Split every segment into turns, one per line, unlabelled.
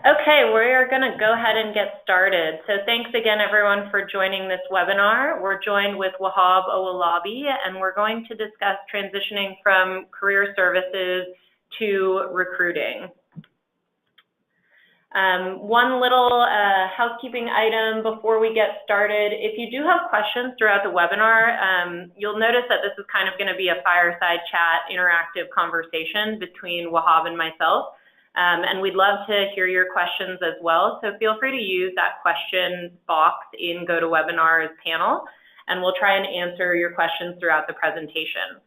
Okay, we are going to go ahead and get started. So thanks again, everyone, for joining this webinar. We're joined with Wahab Owolabi, and we're going to discuss transitioning from career services to recruiting. One little housekeeping item before we get started. If you do have questions throughout the webinar, you'll notice that this is kind of going to be a fireside chat, interactive conversation between Wahab and myself. And we'd love to hear your questions as well. So feel free to use that question box in GoToWebinar's panel, and we'll try and answer your questions throughout the presentation.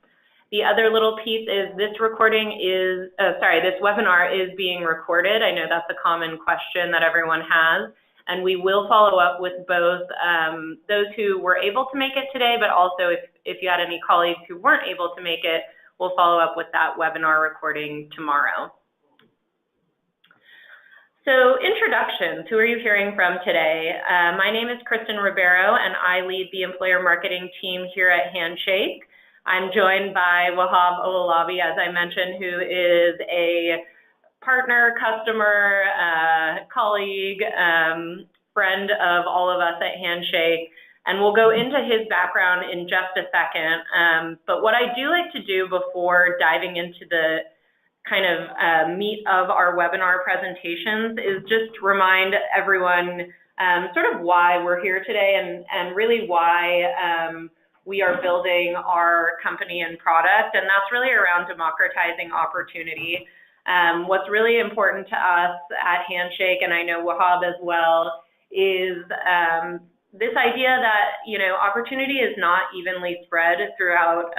The other little piece is this webinar is being recorded. I know that's a common question that everyone has, and we will follow up with both those who were able to make it today, but also if you had any colleagues who weren't able to make it, we'll follow up with that webinar recording tomorrow. So introductions, who are you hearing from today? My name is Kristen Ribero, and I lead the employer marketing team here at Handshake. I'm joined by Wahab Owolabi, as I mentioned, who is a partner, customer, colleague, friend of all of us at Handshake. And we'll go into his background in just a second. But what I do like to do before diving into the kind of meat of our webinar presentations is just remind everyone sort of why we're here today and really why we are building our company and product, and that's really around democratizing opportunity. What's really important to us at Handshake, and I know Wahab as well, is this idea that, you know, opportunity is not evenly spread throughout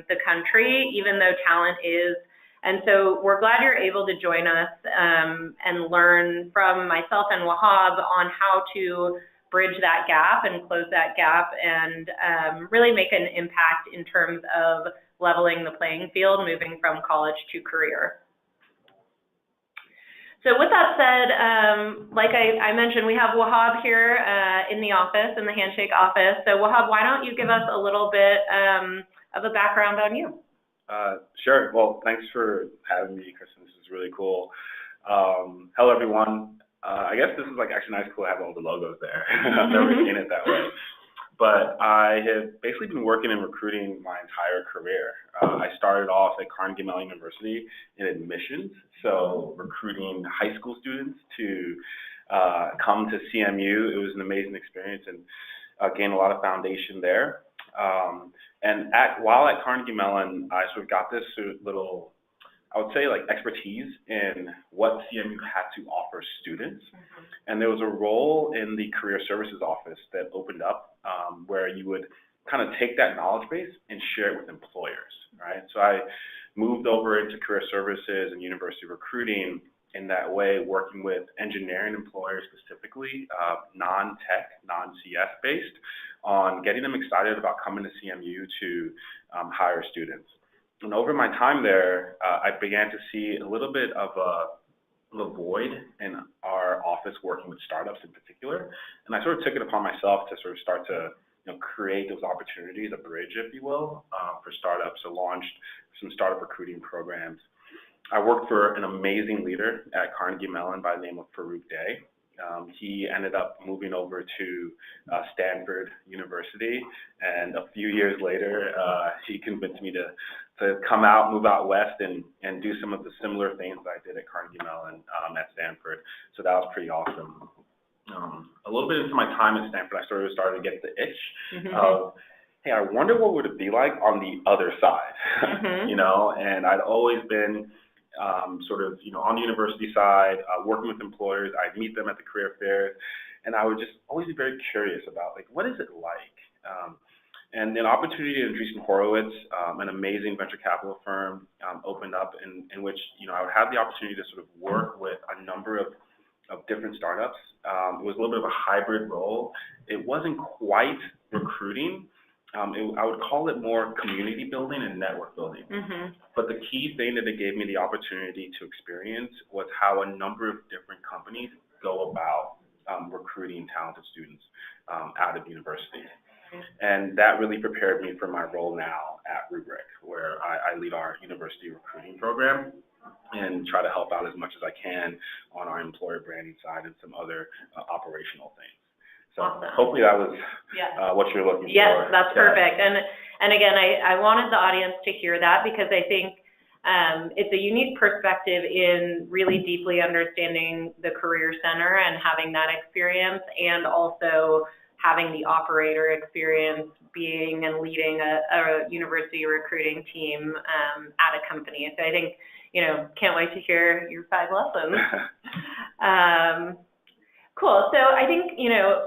the country, even though talent is. And so we're glad you're able to join us and learn from myself and Wahab on how to bridge that gap and close that gap and really make an impact in terms of leveling the playing field, moving from college to career. So with that said, like I mentioned, we have Wahab here in the office, in the Handshake office. So Wahab, why don't you give us a little bit of a background on you?
Sure. Well, thanks for having me, Kristen. This is really cool. Hello, everyone. I guess this is like actually nice, cool to have all the logos there. I've never seen it that way. But I have basically been working in recruiting my entire career. I started off at Carnegie Mellon University in admissions, so recruiting high school students to come to CMU. It was an amazing experience and gained a lot of foundation there. And while at Carnegie Mellon, I sort of got this little, I would say, like expertise in what CMU had to offer students. And there was a role in the career services office that opened up where you would kind of take that knowledge base and share it with employers, right? So I moved over into career services and university recruiting in that way, working with engineering employers specifically, non-tech, non-CS based, on getting them excited about coming to CMU to hire students. And over my time there, I began to see a little bit of a void in our office working with startups in particular. And I sort of took it upon myself to sort of start to create those opportunities, a bridge, if you will, for startups. So launched some startup recruiting programs. I worked for an amazing leader at Carnegie Mellon by the name of Farouk Day. He ended up moving over to Stanford University, and a few years later, he convinced me to come out, move out west, and do some of the similar things that I did at Carnegie Mellon at Stanford. So that was pretty awesome. A little bit into my time at Stanford, I sort of started to get the itch of, hey, I wonder what would it be like on the other side, you know? And I'd always been sort of, on the university side, working with employers. I'd meet them at the career fairs, and I would just always be very curious about, like, what is it like? And an opportunity in Andreessen Horowitz, an amazing venture capital firm, opened up in which, I would have the opportunity to sort of work with a number of different startups. It was a little bit of a hybrid role. It wasn't quite recruiting. I would call it more community building and network building. But the key thing that it gave me the opportunity to experience was how a number of different companies go about recruiting talented students out of university. And that really prepared me for my role now at Rubrik, where I lead our university recruiting program. and try to help out as much as I can on our employer branding side and some other operational things. So
awesome.
Hopefully that was what you're looking for.
Yes, that's perfect. And again, I wanted the audience to hear that because I think it's a unique perspective in really deeply understanding the Career Center and having that experience, and also having the operator experience being and leading a university recruiting team at a company. So I think, can't wait to hear your 5 lessons. Cool. So I think,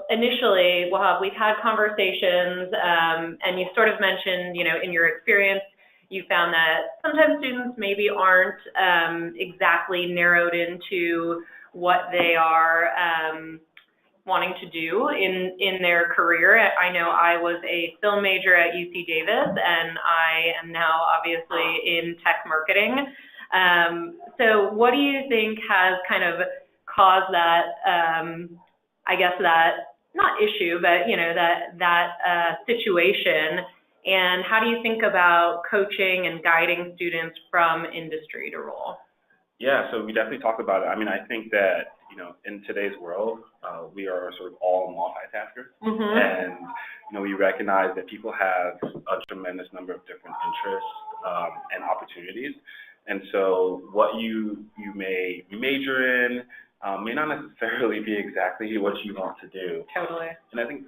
initially, Wahab, we've had conversations, and you sort of mentioned, in your experience, you found that sometimes students maybe aren't exactly narrowed into what they are wanting to do in their career. I know I was a film major at UC Davis, and I am now obviously in tech marketing. So what do you think has kind of caused that, I guess that, not issue, but, that situation? And how do you think about coaching and guiding students from industry to role?
Yeah, so we definitely talk about it. I mean, I think that, in today's world, we are sort of all multitaskers. And, we recognize that people have a tremendous number of different interests and opportunities. And so what you may major in may not necessarily be exactly what you want to do.
Totally.
And I think,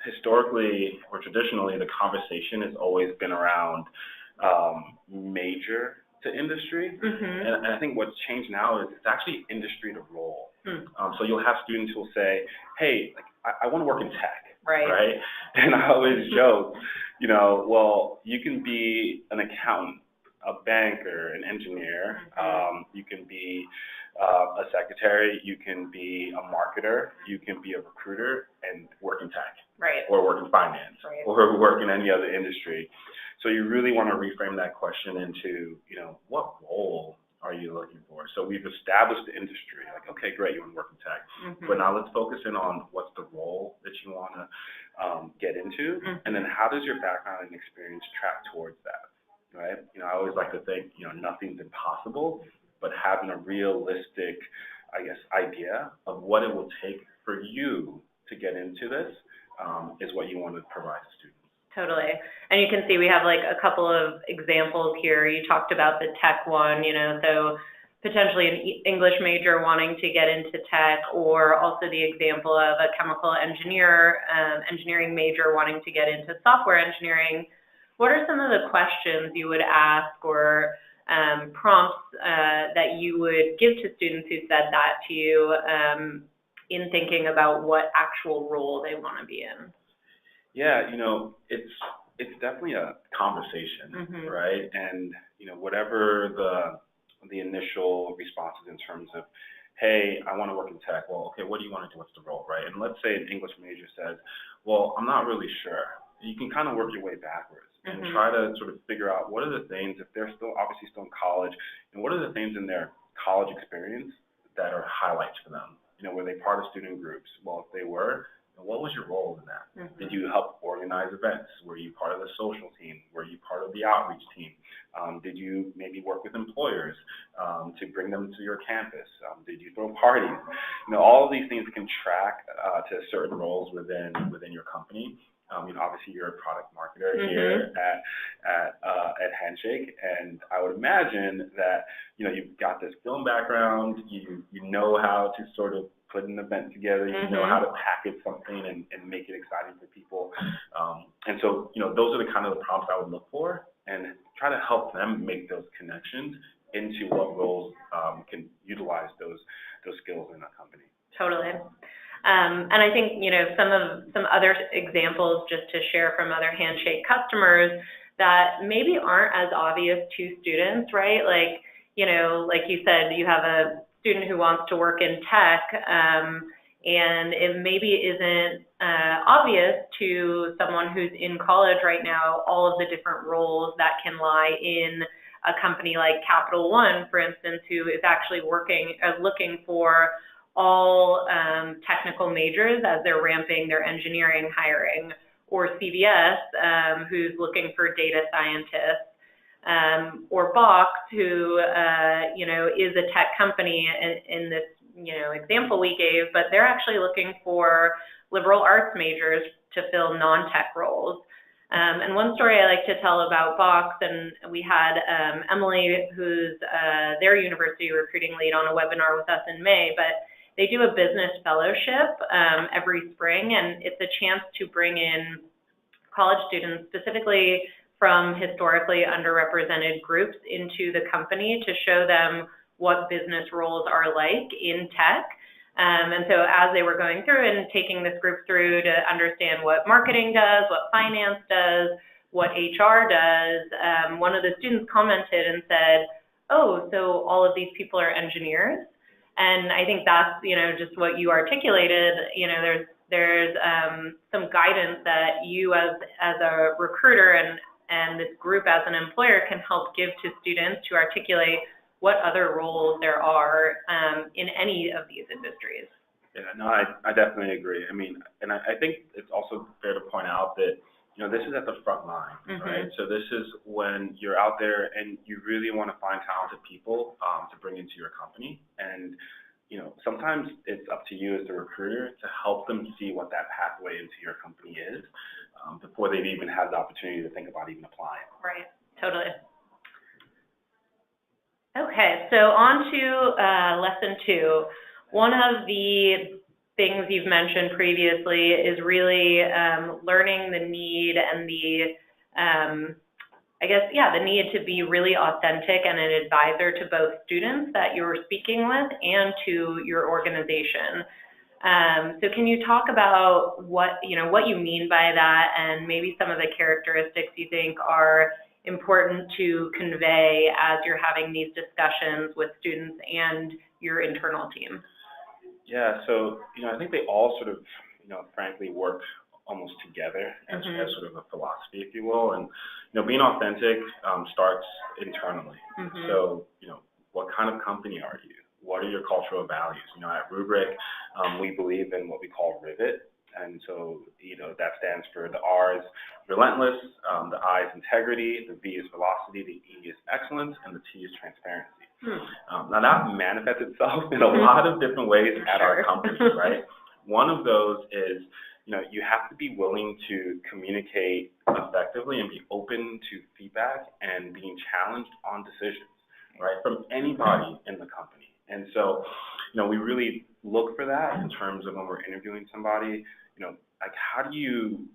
historically or traditionally, the conversation has always been around major to industry. And I think what's changed now is it's actually industry to role. So you'll have students who will say, hey, I want to work in tech. Right? And I always joke, well, you can be an accountant, a banker, an engineer, you can be a secretary, you can be a marketer, you can be a recruiter and work in tech, or work in finance, or work in any other industry. So you really want to reframe that question into, what role are you looking for? So we've established the industry, like, okay, great, you want to work in tech, but now let's focus in on what's the role that you want to get into, and then how does your background and experience track towards that, right? I always like to think, nothing's impossible, but having a realistic, I guess, idea of what it will take for you to get into this is what you want to provide to students.
Totally. And you can see we have like a couple of examples here. You talked about the tech one, so potentially an English major wanting to get into tech, or also the example of a chemical engineering major wanting to get into software engineering. What are some of the questions you would ask, or prompts that you would give to students who said that to you in thinking about what actual role they want to be in?
Yeah, it's definitely a conversation, right? And, whatever the initial responses in terms of, hey, I want to work in tech. Well, okay, what do you want to do? What's the role, right? And let's say an English major says, well, I'm not really sure. You can kind of work your way backwards and try to sort of figure out what are the things, if they're obviously still in college, and what are the things in their college experience that are highlights for them? Were they part of student groups? Well, if they were, what was your role in that? Did you help organize events? Were you part of the social team? Were you part of the outreach team? Did you maybe work with employers to bring them to your campus? Did you throw parties? All of these things can track to certain roles within your company. Obviously you're a product marketer here at Handshake, and I would imagine that you've got this film background. You know how to sort of put an event together. You know how to package something and make it exciting for people. And so those are the kind of the prompts I would look for, and try to help them make those connections into what roles can utilize those skills in a company.
Totally. And I think, some other examples just to share from other Handshake customers that maybe aren't as obvious to students, right? Like you said, you have a student who wants to work in tech, and it maybe isn't obvious to someone who's in college right now all of the different roles that can lie in a company like Capital One, for instance, who is actually looking for all technical majors as they're ramping their engineering hiring, or CVS, who's looking for data scientists. or Box, who, is a tech company in this, example we gave, but they're actually looking for liberal arts majors to fill non-tech roles. And one story I like to tell about Box, and we had Emily, who's their university recruiting lead, on a webinar with us in May, but they do a business fellowship every spring, and it's a chance to bring in college students, specifically from historically underrepresented groups, into the company to show them what business roles are like in tech. And so as they were going through and taking this group through to understand what marketing does, what finance does, what HR does, one of the students commented and said, oh, so all of these people are engineers? And I think that's, just what you articulated. There's some guidance that you as a recruiter and this group as an employer can help give to students to articulate what other roles there are in any of these industries.
Yeah, no, I definitely agree. I mean, and I think it's also fair to point out that, this is at the front line, right? So this is when you're out there and you really want to find talented people to bring into your company. And, sometimes it's up to you as the recruiter to help them see what that pathway into your company is before they've even had the opportunity to think about even applying.
Right, totally. Okay, so on to lesson 2. One of the things you've mentioned previously is really learning the need and the need to be really authentic and an advisor to both students that you're speaking with and to your organization. So can you talk about what you mean by that, and maybe some of the characteristics you think are important to convey as you're having these discussions with students and your internal team?
Yeah, so, I think they all sort of, frankly work almost together as sort of a philosophy, if you will. And, being authentic starts internally. So, what kind of company are you? What are your cultural values? At Rubrik, we believe in what we call Rivet. And so, that stands for the R is relentless, the I is integrity, the V is velocity, the E is excellence, and the T is transparency. Now that manifests itself in a lot of different ways at our company, right? One of those is, you have to be willing to communicate effectively and be open to feedback and being challenged on decisions, right, from anybody in the company. And so, we really look for that in terms of when we're interviewing somebody, like how do you,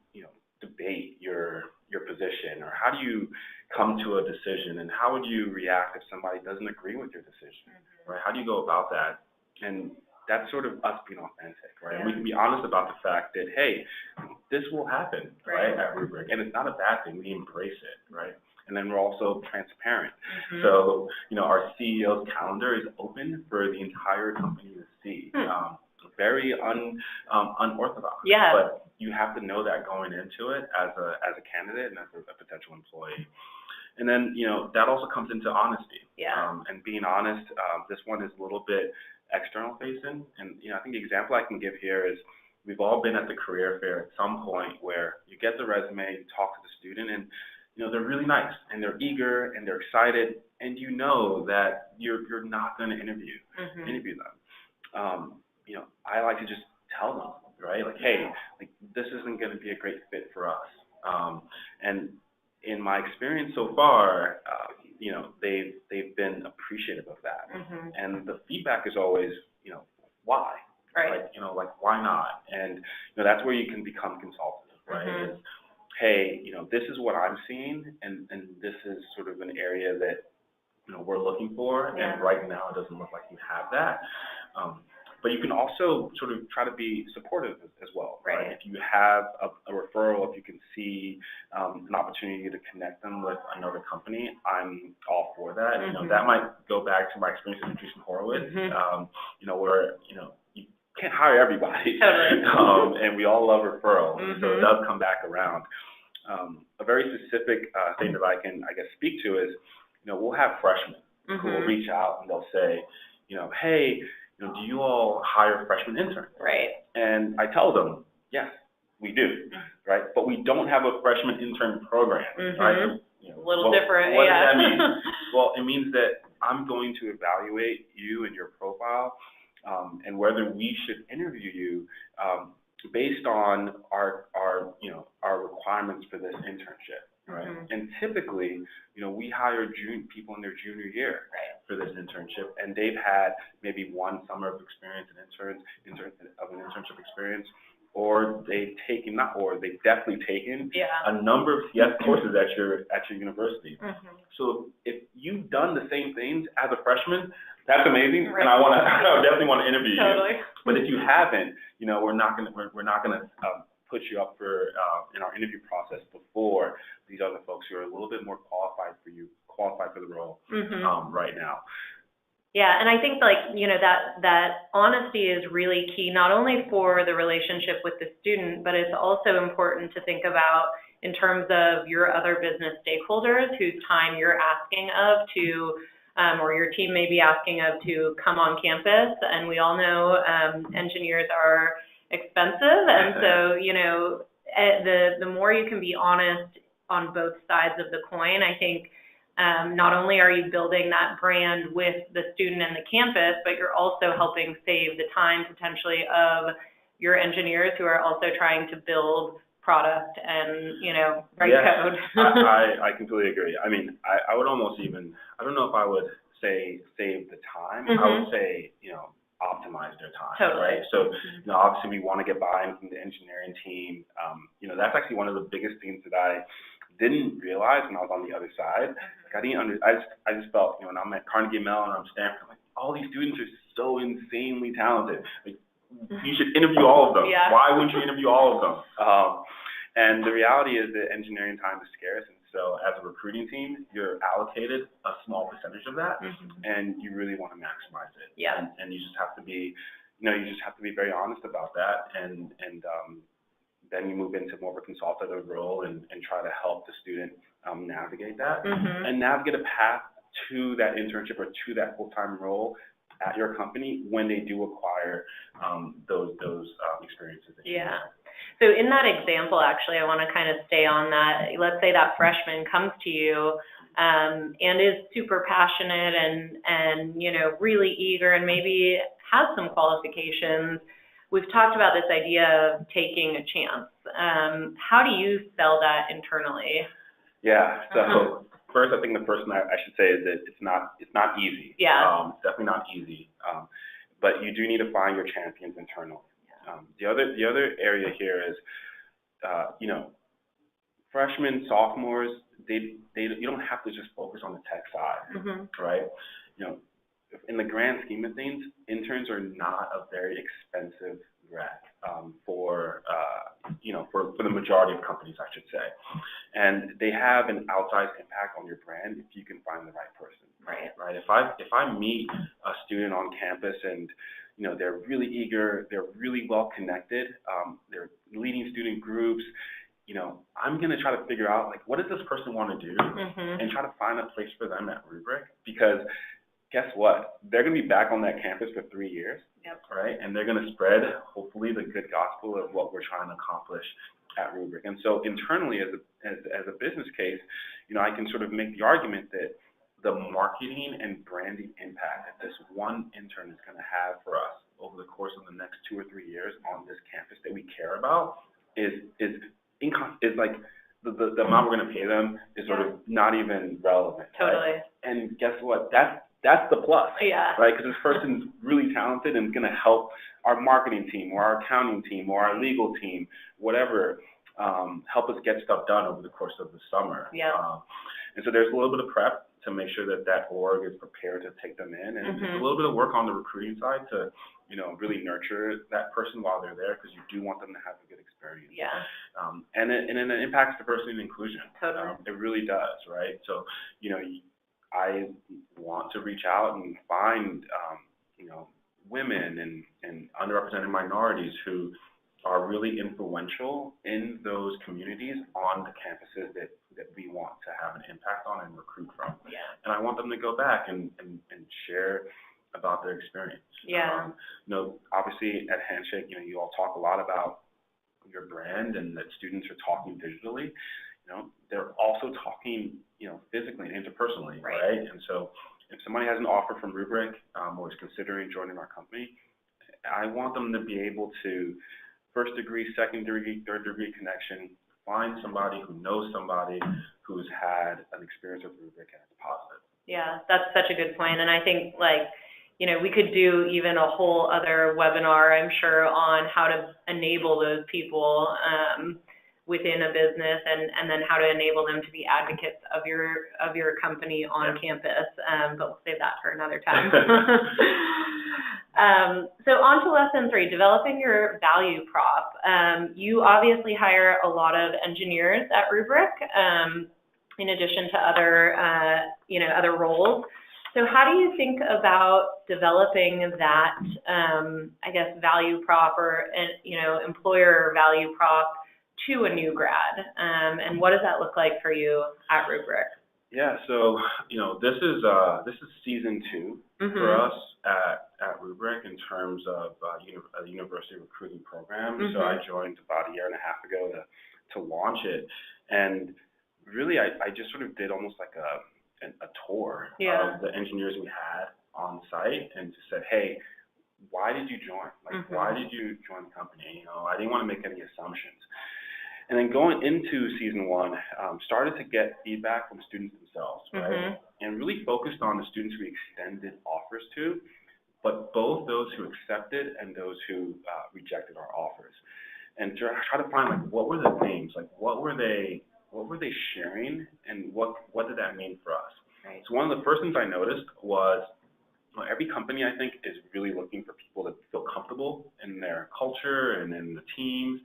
debate your position, or how do you come to a decision, and how would you react if somebody doesn't agree with your decision, right? How do you go about that? And that's sort of us being authentic, right? And we can be honest about the fact that, hey, this will happen, right, at Rubrik, and it's not a bad thing. We embrace it, right? And then we're also transparent. So, our CEO's calendar is open for the entire company to see. Very unorthodox, but you have to know that going into it as a candidate and as a potential employee. And then, that also comes into honesty. And being honest, this one is a little bit external facing. And, I think the example I can give here is we've all been at the career fair at some point where you get the resume, you talk to the student, and, they're really nice and they're eager and they're excited, and that you're not going to interview them. I like to just tell them, right? Like, hey, this isn't going to be a great fit for us. And in my experience so far, they've been appreciative of that. And the feedback is always, why?
Right.
Why not? And, that's where you can become consultative, right? It's, hey, this is what I'm seeing, and this is sort of an area that, we're looking for, and right now it doesn't look like you have that. But you can also sort of try to be supportive as well, right? If you have a referral, if you can see an opportunity to connect them with another company, I'm all for that. That might go back to my experience with Jason Horowitz, where, you can't hire everybody. And we all love referrals, so it does come back around. A very specific thing that I can, speak to is, we'll have freshmen who will reach out and they'll say, hey, do you all hire freshman interns? Right. And I tell them, yes, we do, right? But we don't have a freshman intern program, right?
little different.
What
yeah.
does that mean? Well, it means that I'm going to evaluate you and your profile, and whether we should interview you based on our requirements for this internship. Right. And typically, we hire people in their junior year for this internship, and they've had maybe one summer of experience of an internship experience, or they've definitely taken a number of CS courses at your university. So if you've done the same things as a freshman, that's amazing, and I definitely want to interview you. But if you haven't, we're not gonna put you up for in our interview process before these other folks who are a little bit more qualified for the role right now.
Yeah, and I think that honesty is really key, not only for the relationship with the student, but it's also important to think about in terms of your other business stakeholders whose time you're asking of to, or your team may be asking of to come on campus. And we all know engineers are expensive, and so the more you can be honest on both sides of the coin, I think not only are you building that brand with the student and the campus, but you're also helping save the time potentially of your engineers who are also trying to build product and write code.
I completely agree. I mean, I would almost even, I don't know if I would say save the time. I would say optimize their time, right? So, obviously we want to get buy-in from the engineering team. That's actually one of the biggest things that I didn't realize when I was on the other side. Like I just felt, when I'm at Carnegie Mellon or I'm Stanford, I'm like, all these students are so insanely talented. Like, you should interview all of them. Why wouldn't you interview all of them? And the reality is that engineering time is scarce, and so as a recruiting team, you're allocated a small percentage of that, and you really want to maximize it. And you just have to be, very honest about that, and then you move into more of a consultative role and try to help the student navigate that and navigate a path to that internship or to that full-time role at your company when they do acquire those experiences.
So in that example, actually, I want to kind of stay on that. Let's say that freshman comes to you and is super passionate and really eager and maybe has some qualifications. We've talked about this idea of taking a chance. How do you sell that internally?
Yeah. So first, I think the first thing I should say is that it's not easy. It's definitely not easy. But you do need to find your champions internally. The other area here is, freshmen, sophomores, you don't have to just focus on the tech side, right? In the grand scheme of things, interns are not a very expensive grad for the majority of companies, I should say, and they have an outsized impact on your brand if you can find the right person. Right. If I meet a student on campus and they're really eager, they're really well connected, they're leading student groups, I'm going to try to figure out, like, what does this person want to do and try to find a place for them at Rubrik, because guess what? They're going to be back on that campus for 3 years, right? And they're going to spread, hopefully, the good gospel of what we're trying to accomplish at Rubrik. And so internally, as a business case, I can sort of make the argument that the marketing and branding impact that this one intern is going to have for us over the course of the next 2 or 3 years on this campus that we care about is like the amount we're going to pay them is sort of not even relevant. Right? And guess what? That's the plus, right? Because this person's really talented and is going to help our marketing team or our accounting team or our legal team, whatever, help us get stuff done over the course of the summer. And so there's a little bit of prep to make sure that org is prepared to take them in, and a little bit of work on the recruiting side to, really nurture that person while they're there, because you do want them to have a good experience. And it impacts diversity and inclusion. It really does, right? So, I want to reach out and find, women and underrepresented minorities who are really influential in those communities on the campuses that we want to have an impact on and recruit from. And I want them to go back and share about their experience. Obviously at Handshake, you all talk a lot about your brand and that students are talking digitally. they're also talking, physically and interpersonally,
Right.
right? And so if somebody has an offer from Rubrik or is considering joining our company, I want them to be able to first degree, second degree, third degree connection, find somebody who knows somebody who's had an experience with Rubrik and it's positive.
Yeah, that's such a good point. And I think we could do even a whole other webinar, I'm sure, on how to enable those people within a business and then how to enable them to be advocates of your company on campus. But we'll save that for another time. So on to lesson 3, developing your value prop. You obviously hire a lot of engineers at Rubrik, in addition to other roles. So how do you think about developing that, value prop or, employer value prop to a new grad? And what does that look like for you at Rubrik?
Yeah, so, this is season 2 for us at Rubrik in terms of a university recruiting program. So I joined about a year and a half ago to launch it. And really, I just sort of did almost like a tour of the engineers we had on site and just said, hey, why did you join? Why did you join the company? I didn't want to make any assumptions. And then going into season 1, started to get feedback from students themselves, right? And really focused on the students we extended offers to, but both those who accepted and those who rejected our offers. And try to find what were the themes, what were they sharing, and what did that mean for us? Right. So one of the first things I noticed was every company, I think, is really looking for people to feel comfortable in their culture and in the teams.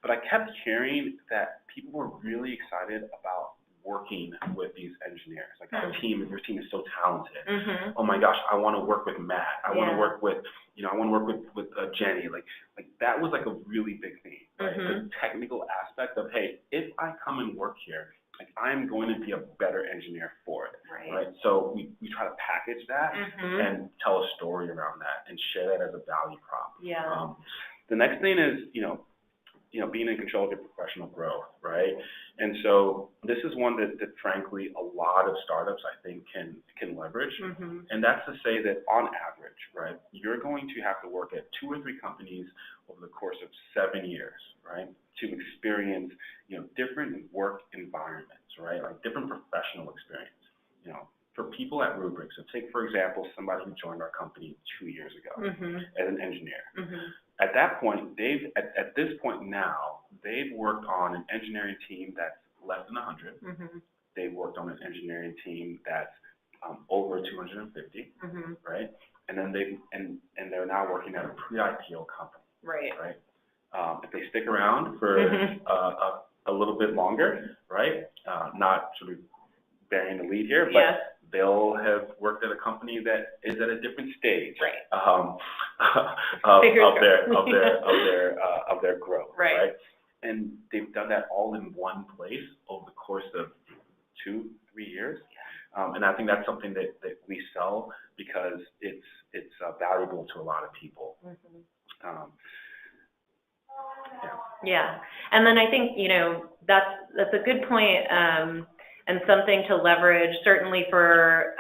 But I kept hearing that people were really excited about working with these engineers. Your team is so talented. Oh my gosh, I want to work with Matt. I want to work with, with Jenny. That was a really big thing. Right? The technical aspect of, hey, if I come and work here, I'm going to be a better engineer for it. Right? So we try to package that and tell a story around that and share that as a value prop.
Yeah.
The next thing is, being in control of your professional growth, right? And so this is one that frankly, a lot of startups, I think, can leverage. And that's to say that on average, right, you're going to have to work at 2 or 3 companies over the course of 7 years, right, to experience, different work environments, right, different professional experience. For people at Rubrik, so take, for example, somebody who joined our company 2 years ago as an engineer. At that point, at this point now, they've worked on an engineering team that's less than 100. They've worked on an engineering team that's over 250, right? And then they're now working at a pre-IPO company, right? If they stick around for a little bit longer, right? Not sort of bearing the lead here, but they'll have worked at a company that is at a different stage of their growth, right? And they've done that all in one place over the course of 2-3 years, and I think that's something that we sell because it's valuable to a lot of people.
Yeah, and then I think that's a good point. And something to leverage, certainly for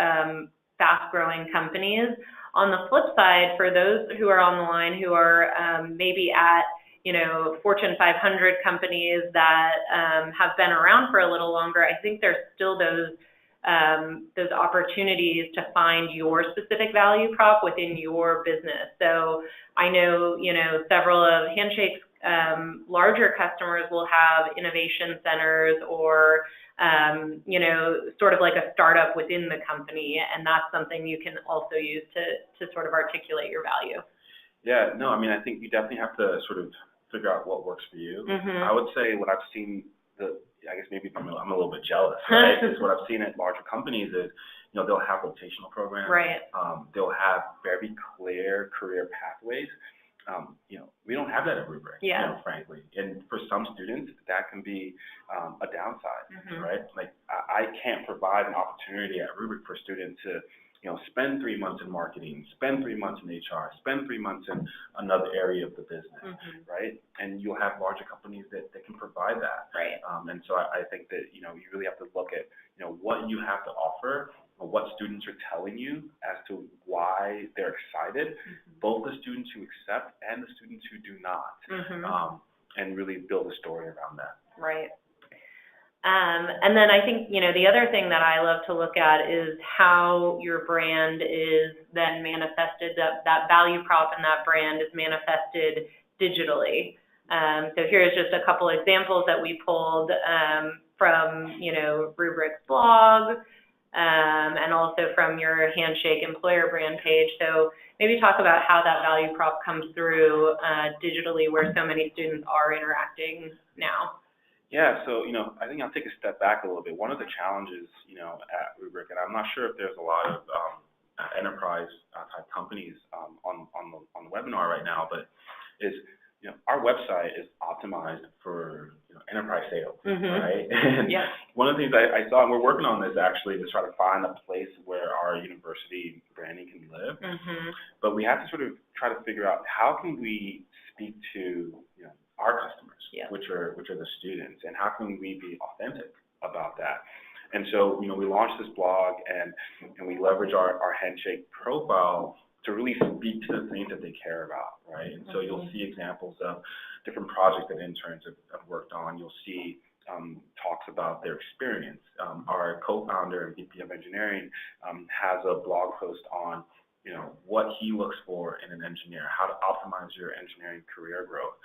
fast-growing companies. On the flip side, for those who are on the line who are maybe at Fortune 500 companies that have been around for a little longer, I think there's still those opportunities to find your specific value prop within your business. So I know several of Handshake's larger customers will have innovation centers or sort of like a startup within the company, and that's something you can also use to sort of articulate your value.
Yeah, no, I mean, I think you definitely have to sort of figure out what works for you. I would say what I've seen, I guess maybe I'm a little bit jealous, right? Is what I've seen at larger companies is, they'll have rotational programs. Right. They'll have very clear career pathways. We don't have that at Rubrik, frankly. And for some students, that can be a downside, right? I can't provide an opportunity at Rubrik for a student to, spend 3 months in marketing, spend 3 months in HR, spend 3 months in another area of the business, right? And you'll have larger companies that can provide that.
Right.
And so I think that, you really have to look at, what you have to offer, or what students are telling you as to why they're excited, both the students who accept and the students who do not, and really build a story around that.
Right. And then I think, the other thing that I love to look at is how your brand is then manifested, that value prop and that brand is manifested digitally. So here's just a couple examples that we pulled from, Rubrik's blog, and also from your Handshake employer brand page. So maybe talk about how that value prop comes through digitally, where so many students are interacting now.
Yeah, so, I think I'll take a step back a little bit. One of the challenges, at Rubrik, and I'm not sure if there's a lot of enterprise type companies on the webinar right now, but is, our website is optimized for, enterprise sales, right? And one of the things I saw, and we're working on this actually to try to find a place where our university branding can live, but we have to sort of try to figure out how can we speak to, our customers, which are the students, and how can we be authentic about that? And so, we launched this blog and we leverage our Handshake profile to really speak to the things that they care about, right? And so you'll see examples of different projects that interns have worked on. You'll see talks about their experience. Our co-founder and VP of engineering has a blog post on, what he looks for in an engineer, how to optimize your engineering career growth.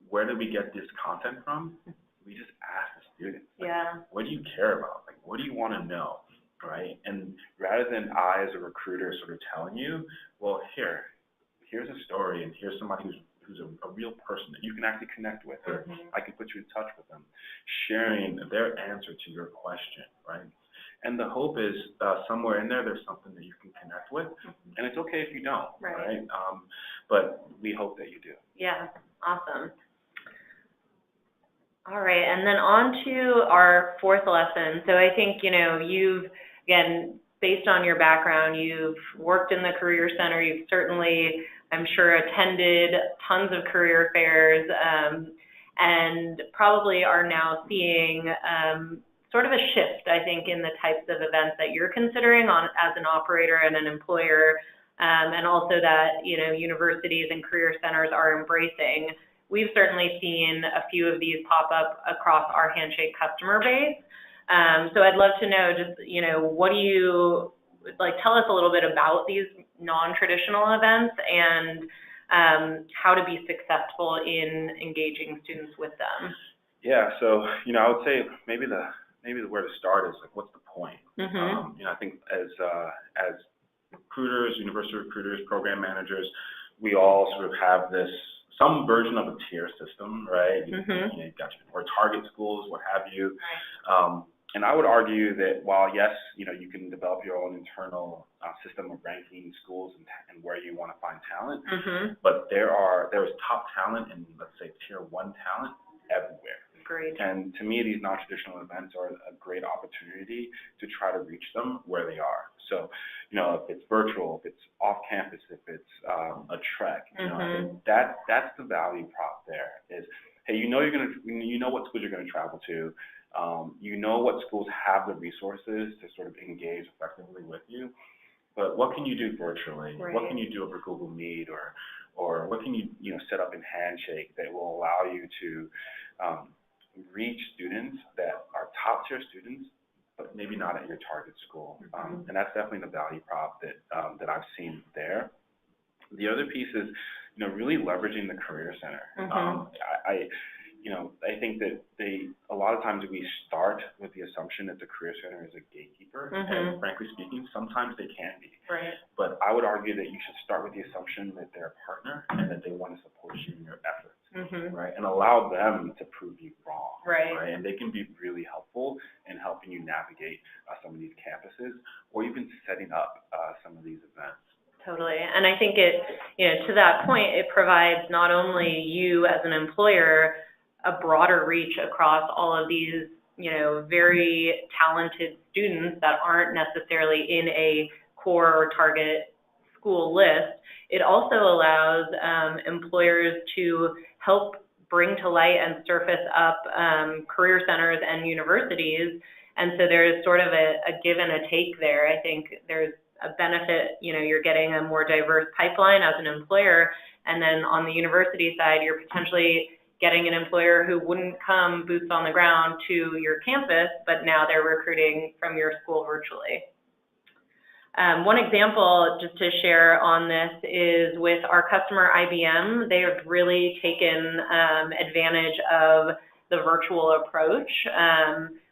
Where did we get this content from? We just asked the students, what do you care about? Like, what do you want to know, right? And rather than I, as a recruiter, sort of telling you, well, here's a story, and here's somebody who's a real person that you can actually connect with, or I can put you in touch with them, sharing their answer to your question, right? And the hope is somewhere in there, there's something that you can connect with, and it's okay if you don't, right? But we hope that you do.
Yeah, awesome. All right, and then on to our fourth lesson. So I think, you've, again, based on your background, you've worked in the Career Center, you've certainly, I'm sure, attended tons of career fairs, and probably are now seeing sort of a shift, I think, in the types of events that you're considering as an operator and an employer, and also that, universities and career centers are embracing. We've certainly seen a few of these pop up across our Handshake customer base. So I'd love to know just, what do you, tell us a little bit about these non-traditional events and how to be successful in engaging students with them.
Yeah, so, I would say maybe the where to start is what's the point? I think as recruiters, university recruiters, program managers, we all sort of have some version of a tier system, right? You've got your target schools, what have you. And I would argue that while, yes, you can develop your own internal system of ranking schools and where you want to find talent, but there's top talent and, let's say, tier 1 talent everywhere.
Great.
And to me, these non-traditional events are a great opportunity to try to reach them where they are. So, if it's virtual, if it's off campus, if it's a trek, I think that's the value prop there. Is, hey, you know what schools you're going to travel to, what schools have the resources to sort of engage effectively with you, but what can you do virtually? Right. What can you do over Google Meet, or what can you set up in Handshake that will allow you to reach students that are top tier students, but maybe not at your target school. And that's definitely the value prop that I've seen there. The other piece is, really leveraging the Career Center. I think that a lot of times we start with the assumption that the Career Center is a gatekeeper, and frankly speaking, sometimes they can be. Right. But I would argue that you should start with the assumption that they're a partner and that they want to support you in your efforts, right? And allow them to prove you wrong, right? And they can be really helpful in helping you navigate some of these campuses, or even setting up some of these events.
Totally. And I think to that point, it provides not only you as an employer a broader reach across all of these very talented students that aren't necessarily in a core or target school list, it also allows employers to help bring to light and surface up career centers and universities. And so there's sort of a give and a take there. I think there's a benefit, you're getting a more diverse pipeline as an employer. And then on the university side, you're potentially getting an employer who wouldn't come boots on the ground to your campus, but now they're recruiting from your school virtually. One example just to share on this is with our customer IBM. They have really taken advantage of the virtual approach.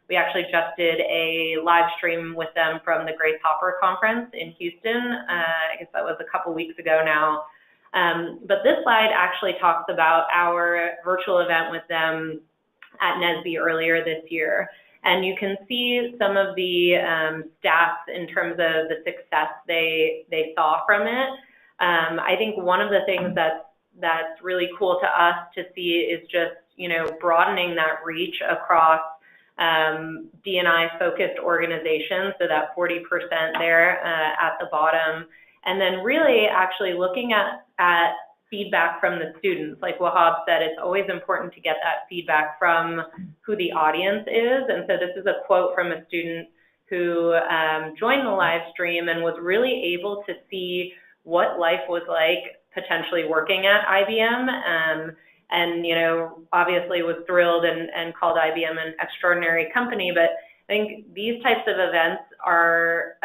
We actually just did a live stream with them from the Grace Hopper Conference in Houston. I guess that was a couple weeks ago now. But this slide actually talks about our virtual event with them at NSBE earlier this year. And you can see some of the stats in terms of the success they saw from it. I think one of the things that's really cool to us to see is just, broadening that reach across D&I focused organizations, so that 40% there at the bottom. And then really actually looking at feedback from the students. Like Wahab said, it's always important to get that feedback from who the audience is. And so this is a quote from a student who joined the live stream and was really able to see what life was like potentially working at IBM. And obviously was thrilled and called IBM an extraordinary company. But I think these types of events are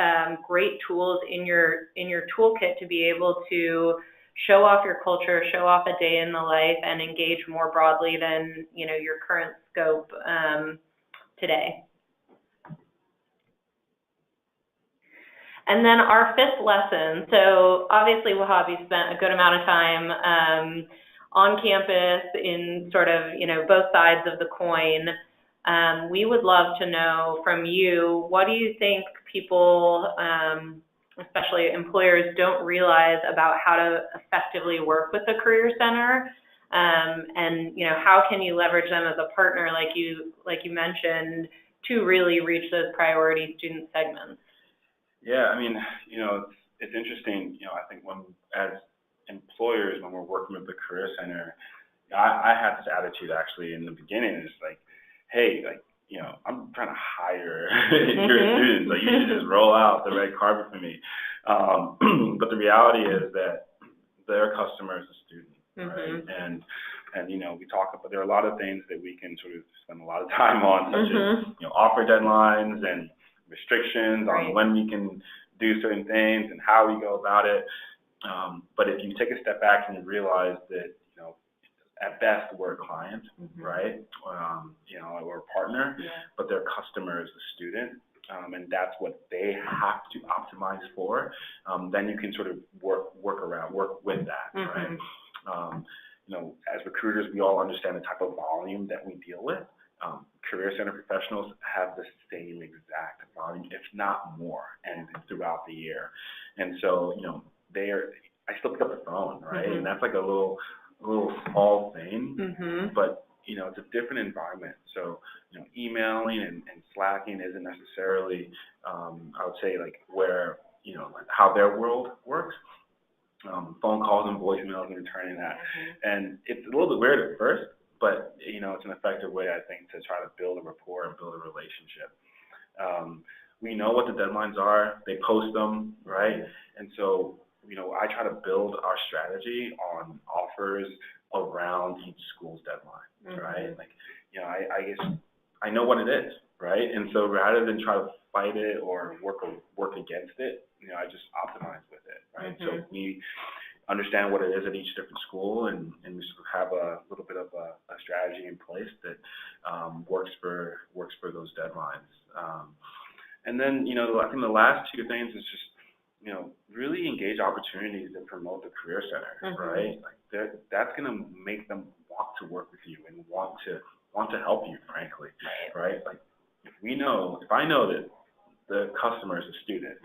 great tools in your toolkit to be able to show off your culture, show off a day in the life, and engage more broadly than your current scope today. And then our fifth lesson. So obviously, Wahab, you spent a good amount of time on campus in sort of both sides of the coin. We would love to know from you, what do you think people, especially employers, don't realize about how to effectively work with the Career Center? And how can you leverage them as a partner, like you mentioned, to really reach those priority student segments?
Yeah, I mean, it's interesting. I think as employers, when we're working with the Career Center, I had this attitude actually in the beginning. It's like, hey, I'm trying to hire your students. Like, you should just roll out the red carpet for me. But the reality is that their customer is a student, right? And we talk about, there are a lot of things that we can sort of spend a lot of time on, such as offer deadlines and restrictions on when we can do certain things and how we go about it. But if you take a step back and you realize that at best, we're a client, right? Or a partner, but their customer is the student, and that's what they have to optimize for. Then you can sort of work with that, right? As recruiters, we all understand the type of volume that we deal with. Career Center professionals have the same exact volume, if not more, and throughout the year. And so, I still pick up the phone, right? And that's like a little small thing, but it's a different environment. So emailing and slacking isn't necessarily I would say like where like how their world works. Phone calls and voicemails and returning that, and it's a little bit weird at first, but it's an effective way, I think, to try to build a rapport and build a relationship. We know what the deadlines are; they post them, right? And so I try to build our strategy on offers around each school's deadline, right? Like, I guess I know what it is, right? And so rather than try to fight it or work against it, I just optimize with it, right? So we understand what it is at each different school, and we sort of have a little bit of a strategy in place that works for those deadlines. And then I think the last two things is just really engage opportunities that promote the Career Center, right? Like that's going to make them want to work with you and want to help you, frankly, right? Like if I know that the customer is a student,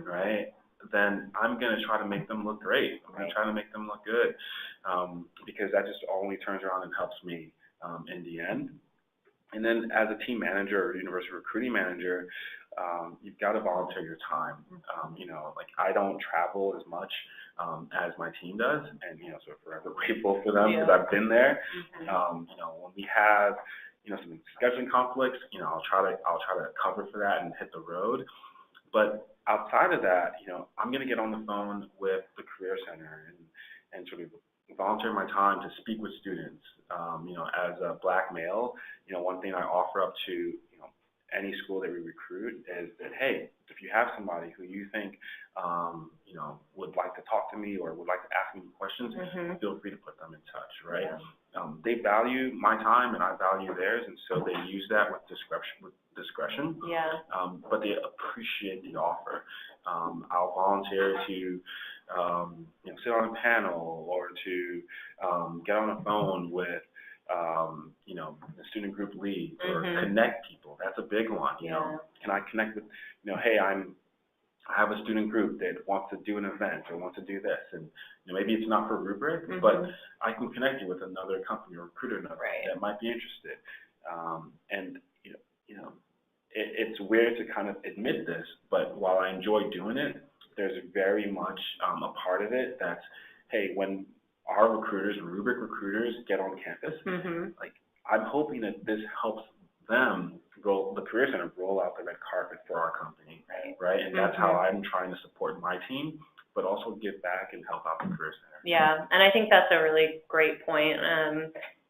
right, then I'm going to try to make them look great. I'm going to try to make them look good, because that just only turns around and helps me in the end. And then as a team manager or university recruiting manager, you've got to volunteer your time. Like I don't travel as much as my team does, and so forever grateful for them because I've been there. When we have some scheduling conflicts, I'll try to cover for that and hit the road. But outside of that, I'm going to get on the phone with the Career Center and sort of volunteer my time to speak with students. As a Black male, one thing I offer up to any school that we recruit is that, hey, if you have somebody who you think would like to talk to me or would like to ask me questions, feel free to put them in touch, right? They value my time and I value theirs, and so they use that with discretion. But they appreciate the offer. I'll volunteer to sit on a panel or to get on a phone with the student group leads or connect people. That's a big one. Can I connect with, hey, I have a student group that wants to do an event or wants to do this, and maybe it's not for Rubrik, but I can connect you with another company or recruiter that might be interested. And it's weird to kind of admit this, but while I enjoy doing it, there's very much a part of it that's, hey, when our recruiters, Rubrik recruiters, get on campus, like I'm hoping that this helps them the Career Center roll out the red carpet for our company, right? And that's how I'm trying to support my team, but also give back and help out the Career Center.
Yeah, and I think that's a really great point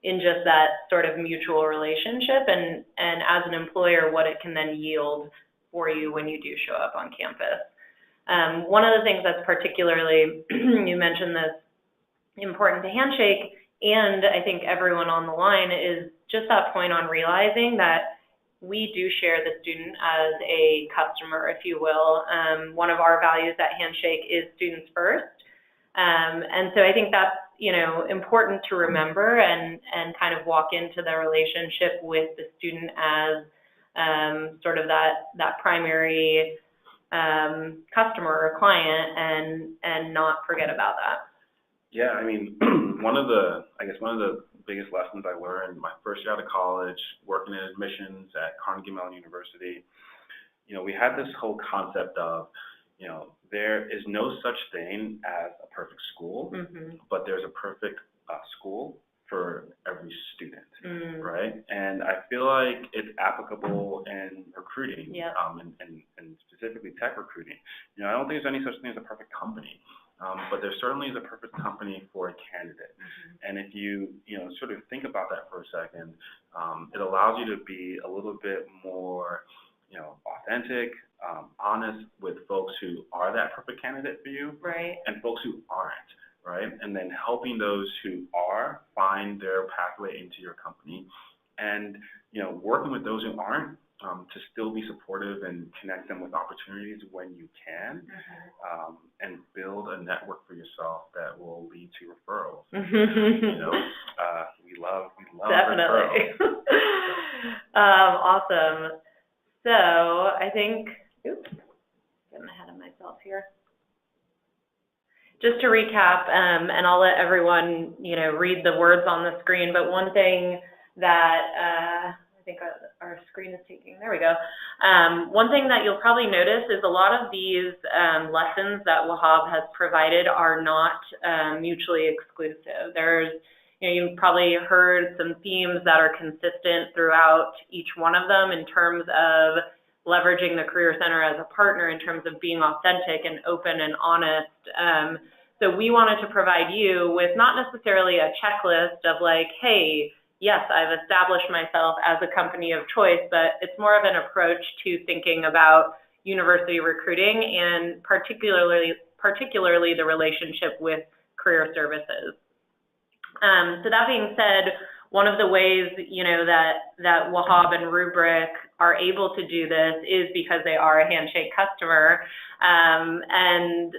in just that sort of mutual relationship and as an employer, what it can then yield for you when you do show up on campus. One of the things that's particularly, you mentioned this, important to Handshake, and I think everyone on the line, is just that point on realizing that we do share the student as a customer, if you will. One of our values at Handshake is students first. And so I think that's, important to remember and kind of walk into the relationship with the student as sort of that primary customer or client and not forget about that.
Yeah, I mean, one of the biggest lessons I learned my first year out of college, working in admissions at Carnegie Mellon University, we had this whole concept of, there is no such thing as a perfect school, but there's a perfect school for every student, right? And I feel like it's applicable in recruiting, and specifically tech recruiting. I don't think there's any such thing as a perfect company. But there certainly is a perfect company for a candidate. And if you, sort of think about that for a second, it allows you to be a little bit more, authentic, honest with folks who are that perfect candidate for you, and folks who aren't, right? And then helping those who are find their pathway into your company, and, working with those who aren't, to still be supportive and connect them with opportunities when you can, and build a network for yourself that will lead to referrals. We love
definitely.
referrals.
Awesome. So I think, getting ahead of myself here. Just to recap, and I'll let everyone, read the words on the screen, but one thing that I think our screen is taking, there we go. One thing that you'll probably notice is a lot of these lessons that Wahab has provided are not mutually exclusive. There's, you've probably heard some themes that are consistent throughout each one of them in terms of leveraging the Career Center as a partner, in terms of being authentic and open and honest. So we wanted to provide you with not necessarily a checklist of like, hey, yes, I've established myself as a company of choice, but it's more of an approach to thinking about university recruiting and particularly the relationship with career services. So that being said, one of the ways, that Wahab and Rubrik are able to do this is because they are a Handshake customer. And,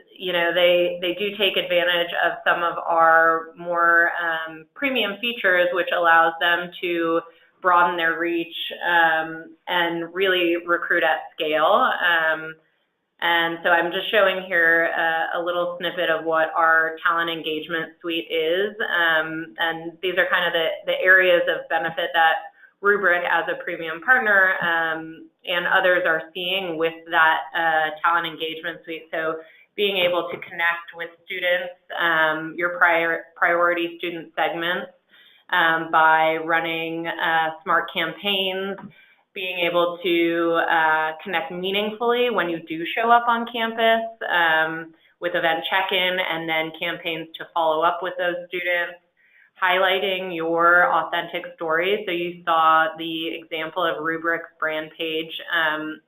they do take advantage of some of our more premium features, which allows them to broaden their reach and really recruit at scale. And so I'm just showing here a little snippet of what our talent engagement suite is. And these are kind of the areas of benefit that Rubrik as a premium partner, and others are seeing with that talent engagement suite. So being able to connect with students, your priority student segments, by running smart campaigns, being able to connect meaningfully when you do show up on campus, with event check-in and then campaigns to follow up with those students, highlighting your authentic stories. So you saw the example of Rubrik's brand page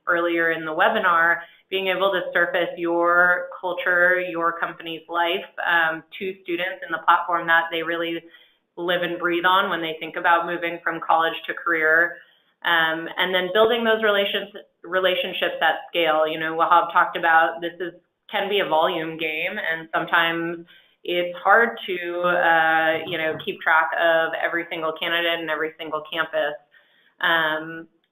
earlier in the webinar, being able to surface your culture, your company's life to students in the platform that they really live and breathe on when they think about moving from college to career. And then building those relationships at scale. You know, Wahab talked about this can be a volume game, and sometimes it's hard to, you know, keep track of every single candidate and every single campus.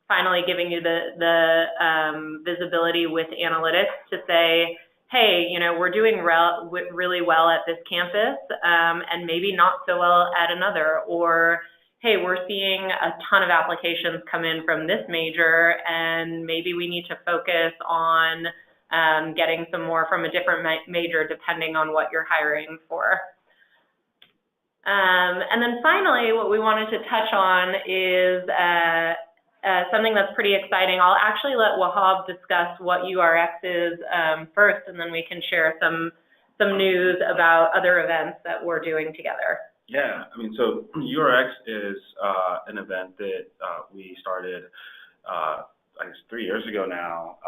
Finally, giving you the visibility with analytics to say, hey, you know, we're doing really well at this campus, and maybe not so well at another, or hey, we're seeing a ton of applications come in from this major, and maybe we need to focus on getting some more from a different major depending on what you're hiring for. And then finally, what we wanted to touch on is something that's pretty exciting. I'll actually let Wahab discuss what URX is first, and then we can share some news about other events that we're doing together.
Yeah, I mean, so URX is an event that we started, I guess, 3 years ago now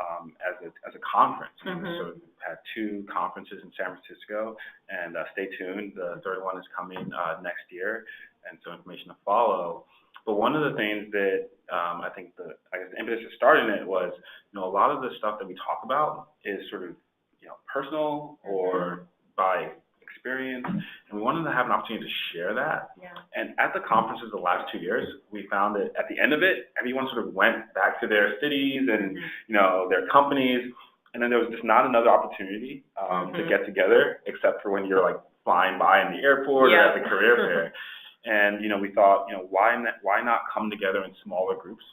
as a conference.
Mm-hmm.
So we've had 2 conferences in San Francisco, and stay tuned. The third one is coming next year, and so information to follow. But one of the things that I think the impetus of starting it was, you know, a lot of the stuff that we talk about is sort of, you know, personal or by experience, and we wanted to have an opportunity to share that.
Yeah.
And at the conferences the last 2 years, we found that at the end of it, everyone sort of went back to their cities and, you know, their companies, and then there was just not another opportunity to get together, except for when you're like flying by in the airport or at the career fair. And, you know, we thought, you know, why not come together in smaller groups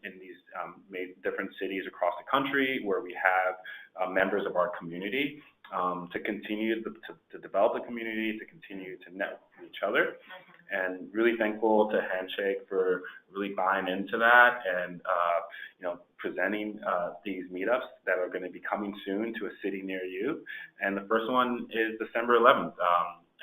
in these different cities across the country where we have members of our community to continue to develop the community, to continue to network with each other. And really thankful to Handshake for really buying into that and, you know, presenting these meetups that are going to be coming soon to a city near you. And the first one is December 11th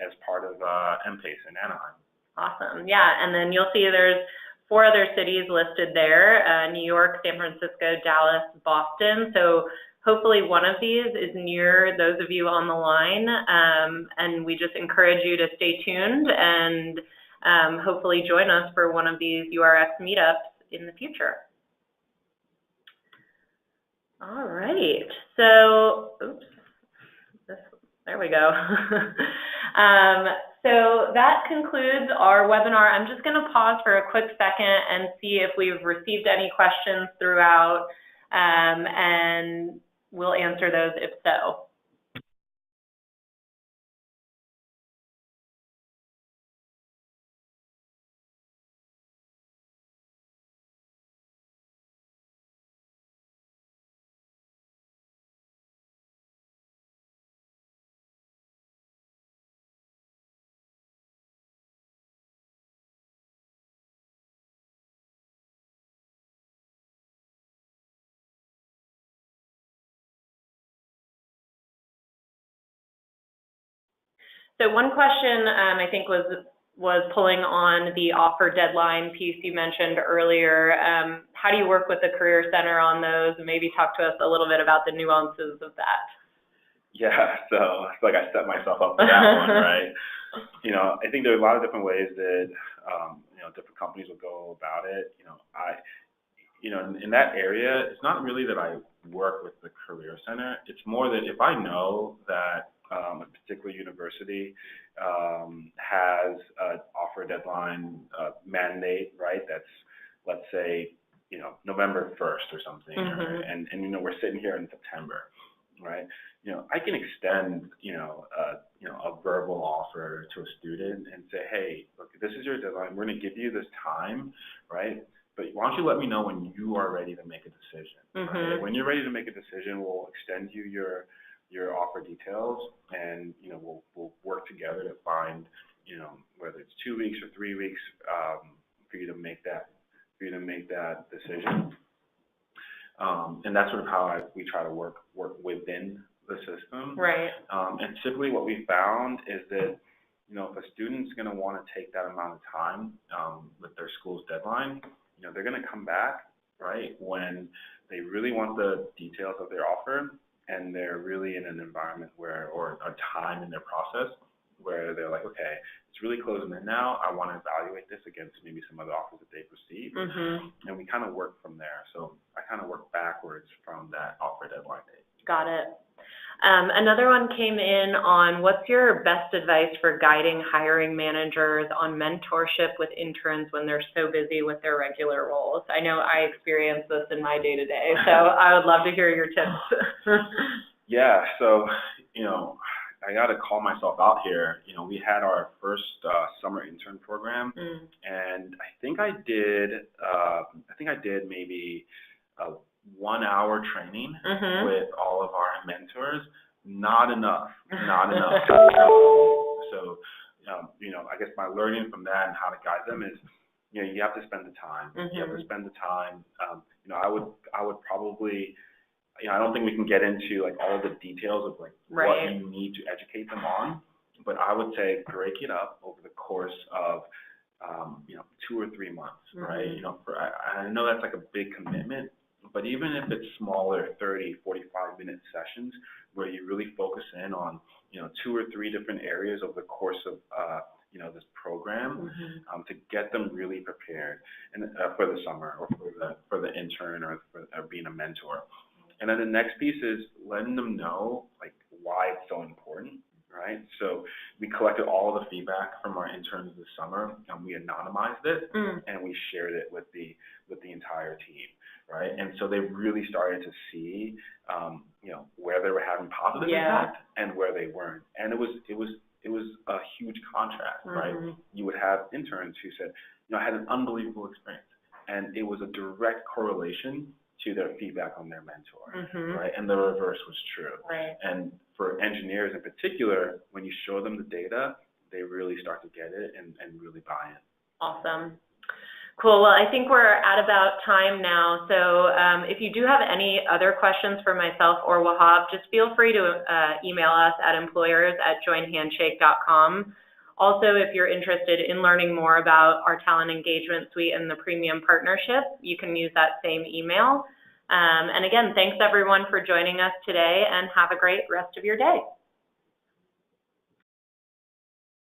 as part of MPACE in Anaheim.
Awesome. Yeah, and then you'll see there's 4 other cities listed there, New York, San Francisco, Dallas, Boston. So hopefully one of these is near those of you on the line, and we just encourage you to stay tuned and hopefully join us for one of these URX meetups in the future. All right, so, there we go. So that concludes our webinar. I'm just going to pause for a quick second and see if we've received any questions throughout, and we'll answer those if so. So one question I think was pulling on the offer deadline piece you mentioned earlier. How do you work with the Career Center on those? And maybe talk to us a little bit about the nuances of that.
Yeah, so I feel like I set myself up for that one, right? You know, I think there are a lot of different ways that, you know, different companies will go about it. You know, in that area, it's not really that I work with the Career Center. It's more that if I know that a particular university has an offer deadline mandate, right? That's, let's say, you know, November 1st or something, and you know, we're sitting here in September. right? I can extend, a verbal offer to a student and say, hey, look, this is your deadline. We're going to give you this time, right? But why don't you let me know when you are ready to make a decision? Right? When you're ready to make a decision, we'll extend you your offer details, and we'll work together to find, whether it's 2 weeks or 3 weeks, for you to make that decision. And that's sort of how we try to work within the system.
Right.
And typically what we found is that, if a student's going to want to take that amount of time with their school's deadline, they're going to come back, right, when they really want the details of their offer, and they're really in an environment or a time in their process where they're like, okay, it's really closing in now. I want to evaluate this against maybe some other offers that they've received. And we kind of work from there. So I kind of work backwards from that offer deadline date.
Got it. Another one came in on what's your best advice for guiding hiring managers on mentorship with interns when they're so busy with their regular roles? I know I experience this in my day-to-day, so I would love to hear your tips.
Yeah, so, I got to call myself out here. We had our first summer intern program, and I think I did maybe a 1 hour training with all of our mentors. Not enough. So, I guess my learning from that and how to guide them is, you have to spend the time. You have to spend the time. I would probably, I don't think we can get into like all the details of like what you need to educate them on, but I would say break it up over the course of 2 or 3 months, right? I know that's like a big commitment, but even if it's smaller 30, 45-minute sessions where you really focus in on, 2 or 3 different areas over the course of, this program, to get them really prepared and for the summer or for the intern or for being a mentor. And then the next piece is letting them know like why it's so important, right? So we collected all of the feedback from our interns this summer, and we anonymized it and we shared it with the entire team, right? And so they really started to see, where they were having positive impact and where they weren't. And it was a huge contrast, right? You would have interns who said, I had an unbelievable experience, and it was a direct correlation to their feedback on their mentor, right? And the reverse was true.
Right.
And for engineers in particular, when you show them the data, they really start to get it and really buy in.
Awesome. Cool. Well, I think we're at about time now. So if you do have any other questions for myself or Wahab, just feel free to email us at employers@joinhandshake.com. Also, if you're interested in learning more about our talent engagement suite and the premium partnership, you can use that same email. And again, thanks everyone for joining us today, and have a great rest of your day.